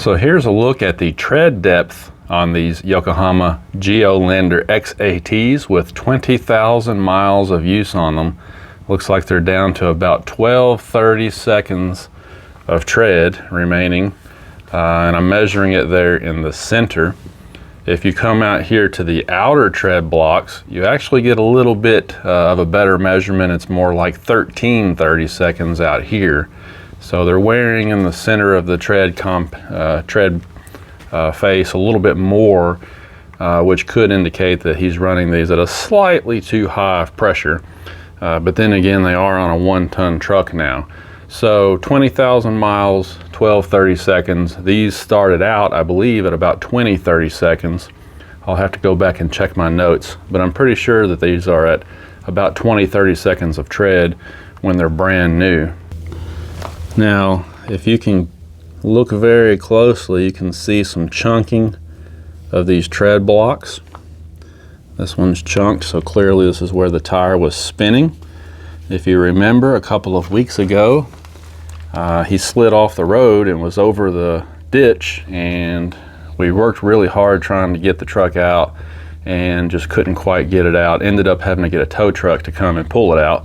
So here's a look at the tread depth on these Yokohama Geolandar XATs with 20,000 miles of use on them. Looks like they're down to about 12-30 seconds of tread remaining, and I'm measuring it there in the center. If you come out here to the outer tread blocks, you actually get a little bit of a better measurement. It's more like 13-30 seconds out here. So they're wearing in the center of the tread face a little bit more, which could indicate that he's running these at a slightly too high of pressure. But then again, they are on a 1-ton truck now. So 20,000 miles, 12-30 seconds. These started out, I believe, at about 20-30 seconds. I'll have to go back and check my notes, but I'm pretty sure that these are at about 20-30 seconds of tread when they're brand new. Now, if you can look very closely, you can see some chunking of these tread blocks. This one's chunked, so clearly this is where the tire was spinning. If you remember, a couple of weeks ago, he slid off the road and was over the ditch, and we worked really hard trying to get the truck out and just couldn't quite get it out. Ended up having to get a tow truck to come and pull it out.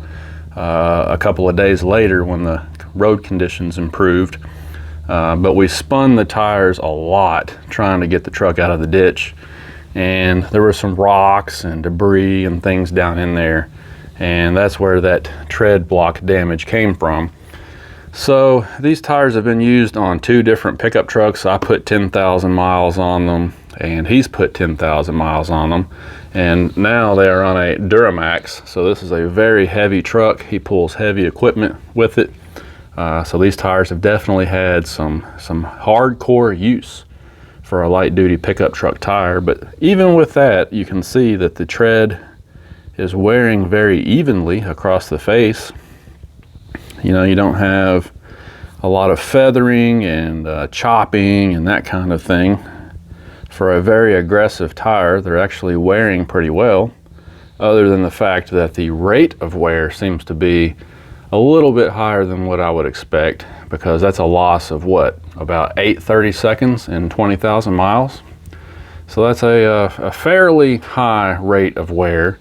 A couple of days later when the road conditions improved, but we spun the tires a lot trying to get the truck out of the ditch, and there were some rocks and debris and things down in there, and that's where that tread block damage came from. So these tires have been used on 2 different pickup trucks. I put 10,000 miles on them, and he's put 10,000 miles on them, and now they are on a Duramax. So this is a very heavy truck. He pulls heavy equipment with it. So these tires have definitely had some hardcore use for a light duty pickup truck tire. But even with that, you can see that the tread is wearing very evenly across the face. You know, you don't have a lot of feathering and chopping and that kind of thing. For a very aggressive tire, they're actually wearing pretty well, other than the fact that the rate of wear seems to be a little bit higher than what I would expect, because that's a loss of what, about 8-30 seconds in 20,000 miles. So that's a fairly high rate of wear.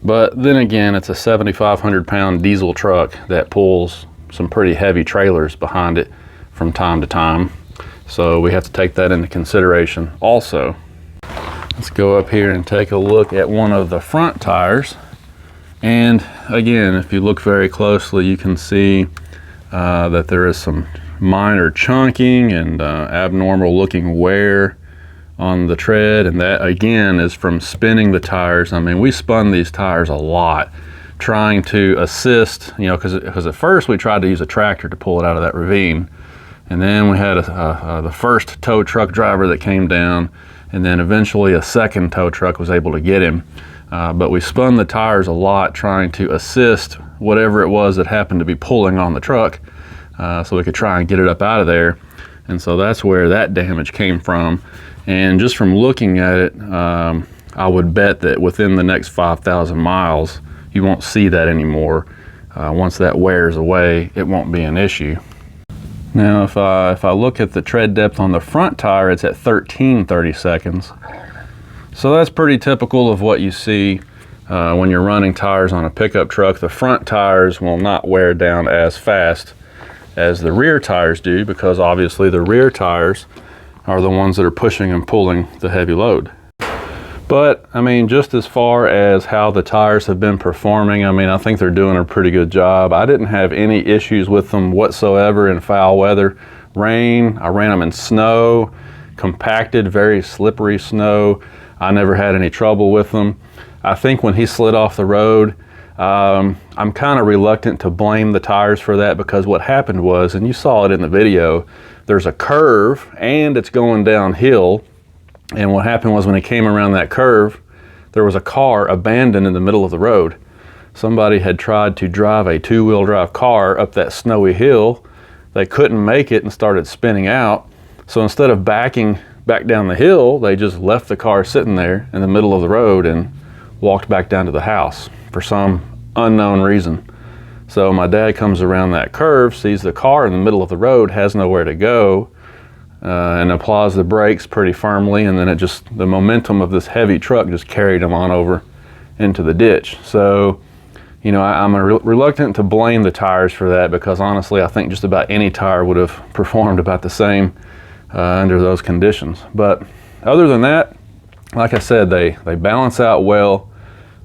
But then again, it's a 7,500 pound diesel truck that pulls some pretty heavy trailers behind it from time to time. So we have to take that into consideration also. Let's go up here and take a look at one of the front tires. And again, if you look very closely, you can see that there is some minor chunking and abnormal looking wear on the tread, and that again is from spinning the tires. I mean, we spun these tires a lot trying to assist, you know, because at first we tried to use a tractor to pull it out of that ravine, and then we had the first tow truck driver that came down, and then eventually a second tow truck was able to get him. But we spun the tires a lot trying to assist whatever it was that happened to be pulling on the truck, so we could try and get it up out of there. And so that's where that damage came from. And just from looking at it, I would bet that within the next 5,000 miles, you won't see that anymore. Once that wears away, it won't be an issue. Now, if I look at the tread depth on the front tire, it's at 13-30 seconds. So that's pretty typical of what you see when you're running tires on a pickup truck. The front tires will not wear down as fast as the rear tires do, because obviously the rear tires are the ones that are pushing and pulling the heavy load. But I mean, just as far as how the tires have been performing, I mean, I think they're doing a pretty good job. I didn't have any issues with them whatsoever in foul weather. Rain, I ran them in snow, compacted, very slippery snow. I never had any trouble with them. I think when he slid off the road, I'm kind of reluctant to blame the tires for that, because what happened was, and you saw it in the video, there's a curve and it's going downhill. And what happened was, when he came around that curve, there was a car abandoned in the middle of the road. Somebody had tried to drive a 2-wheel drive car up that snowy hill. They couldn't make it and started spinning out. So instead of backing back down the hill, they just left the car sitting there in the middle of the road and walked back down to the house for some unknown reason. So my dad comes around that curve, sees the car in the middle of the road, has nowhere to go, and applies the brakes pretty firmly, and then the momentum of this heavy truck just carried him on over into the ditch. So, you know, I'm reluctant to blame the tires for that, because honestly, I think just about any tire would have performed about the same under those conditions. But other than that, like I said, they balance out well.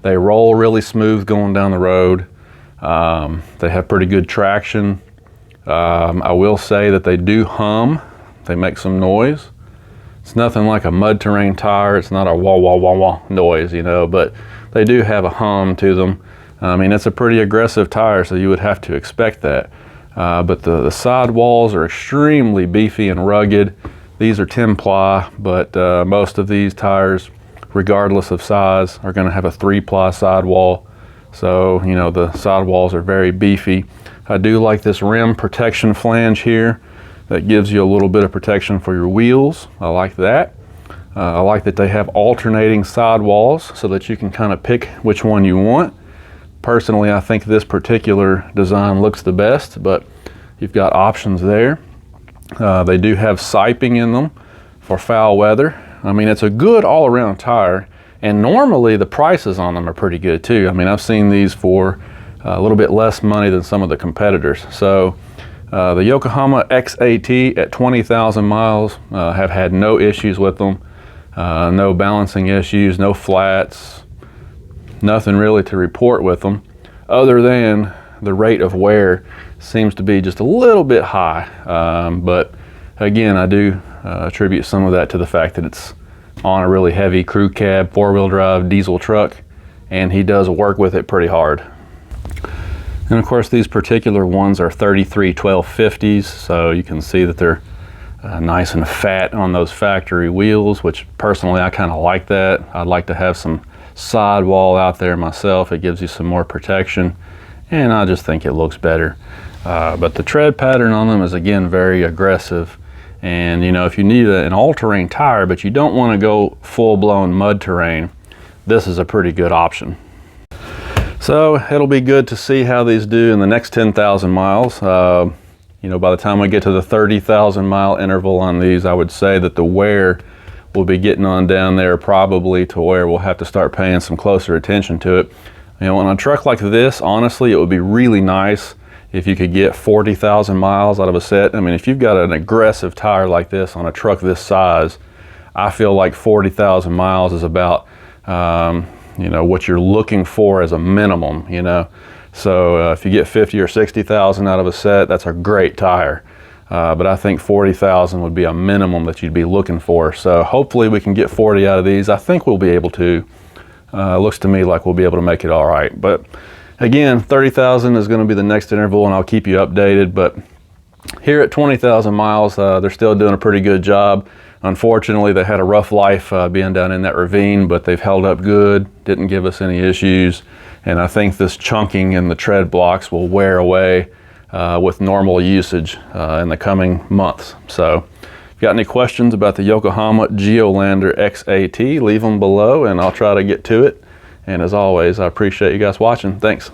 They roll really smooth going down the road. They have pretty good traction. I will say that they do hum. They make some noise. It's nothing like a mud terrain tire. It's not a wah wah wah wah noise, you know, but they do have a hum to them. I mean, it's a pretty aggressive tire, so you would have to expect that. But the sidewalls are extremely beefy and rugged. These are 10-ply, but most of these tires, regardless of size, are going to have a 3-ply sidewall. So, you know, the sidewalls are very beefy. I do like this rim protection flange here. That gives you a little bit of protection for your wheels. I like that. I like that they have alternating sidewalls so that you can kind of pick which one you want. Personally, I think this particular design looks the best, but you've got options there. They do have siping in them for foul weather. I mean, it's a good all-around tire, and normally the prices on them are pretty good too. I mean, I've seen these for a little bit less money than some of the competitors. So the Yokohama XAT at 20,000 miles have had no issues with them. No balancing issues, no flats, nothing really to report with them, other than the rate of wear seems to be just a little bit high. But again, I do attribute some of that to the fact that it's on a really heavy crew cab, 4-wheel drive diesel truck, and he does work with it pretty hard. And of course, these particular ones are 33 1250s, so you can see that they're nice and fat on those factory wheels, which personally I kind of like that. I'd like to have some sidewall out there myself. It gives you some more protection, and I just think it looks better. But the tread pattern on them is, again, very aggressive. And you know, if you need an all-terrain tire but you don't want to go full-blown mud terrain, this is a pretty good option. So it'll be good to see how these do in the next 10,000 miles. You know, by the time we get to the 30,000 mile interval on these, I would say that the wear will be getting on down there probably to where we'll have to start paying some closer attention to it. You know, on a truck like this, honestly, it would be really nice if you could get 40,000 miles out of a set. I mean, if you've got an aggressive tire like this on a truck this size, I feel like 40,000 miles is about, you know, what you're looking for as a minimum, you know. So if you get 50 or 60,000 out of a set, that's a great tire. But I think 40,000 would be a minimum that you'd be looking for. So hopefully we can get 40 out of these. I think we'll be able to. Looks to me like we'll be able to make it all right. But again, 30,000 is going to be the next interval, and I'll keep you updated. But here at 20,000 miles, they're still doing a pretty good job. Unfortunately, they had a rough life being down in that ravine, but they've held up good, didn't give us any issues. And I think this chunking in the tread blocks will wear away with normal usage in the coming months. So if you got any questions about the Yokohama Geolandar XAT, leave them below and I'll try to get to it. And as always, I appreciate you guys watching. Thanks.